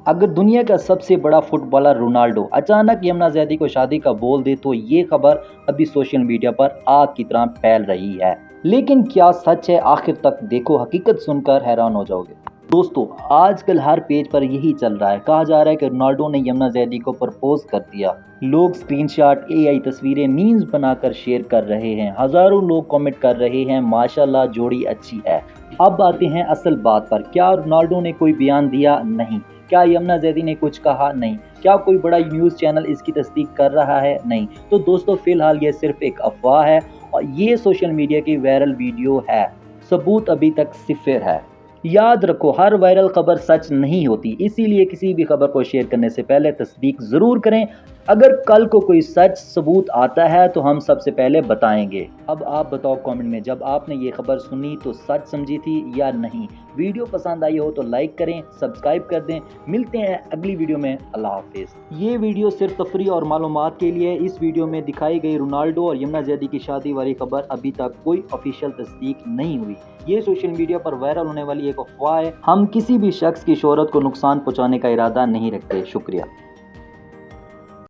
اگر دنیا کا سب سے بڑا فٹ بالر رونالڈو اچانک یمنا زیدی کو شادی کا بول دے تو یہ خبر ابھی سوشل میڈیا پر آگ کی طرح پھیل رہی ہے، لیکن کیا سچ ہے؟ آخر تک دیکھو، حقیقت سن کر حیران ہو جاؤ گے۔ دوستو، آج کل ہر پیج پر یہی چل رہا ہے، کہا جا رہا ہے کہ رونالڈو نے یمنا زیدی کو پرپوز کر دیا۔ لوگ اسکرین شاٹ، اے آئی تصویریں، میمز بنا کر شیئر کر رہے ہیں، ہزاروں لوگ کامنٹ کر رہے ہیں ماشاءاللہ جوڑی اچھی ہے۔ اب آتے ہیں اصل بات پر، کیا رونالڈو نے کوئی بیان دیا؟ نہیں۔ کیا یمنا زیدی نے کچھ کہا؟ نہیں۔ کیا کوئی بڑا نیوز چینل اس کی تصدیق کر رہا ہے؟ نہیں۔ تو دوستو، فی الحال یہ صرف ایک افواہ ہے اور یہ سوشل میڈیا کی وائرل ویڈیو ہے، ثبوت ابھی تک صفر ہے۔ یاد رکھو، ہر وائرل خبر سچ نہیں ہوتی، اسی لیے کسی بھی خبر کو شیئر کرنے سے پہلے تصدیق ضرور کریں۔ اگر کل کو کوئی سچ ثبوت آتا ہے تو ہم سب سے پہلے بتائیں گے۔ اب آپ بتاؤ کامنٹ میں، جب آپ نے یہ خبر سنی تو سچ سمجھی تھی یا نہیں؟ ویڈیو پسند آئی ہو تو لائک کریں، سبسکرائب کر دیں۔ ملتے ہیں اگلی ویڈیو میں، اللہ حافظ۔ یہ ویڈیو صرف تفریح اور معلومات کے لیے، اس ویڈیو میں دکھائی گئی رونالڈو اور یمنا زیدی کی شادی والی خبر ابھی تک کوئی آفیشیل تصدیق نہیں ہوئی۔ یہ سوشل میڈیا پر وائرل ہونے والی ایک افواہ ہے۔ ہم کسی بھی شخص کی شہرت کو نقصان پہنچانے کا ارادہ نہیں رکھتے۔ شکریہ۔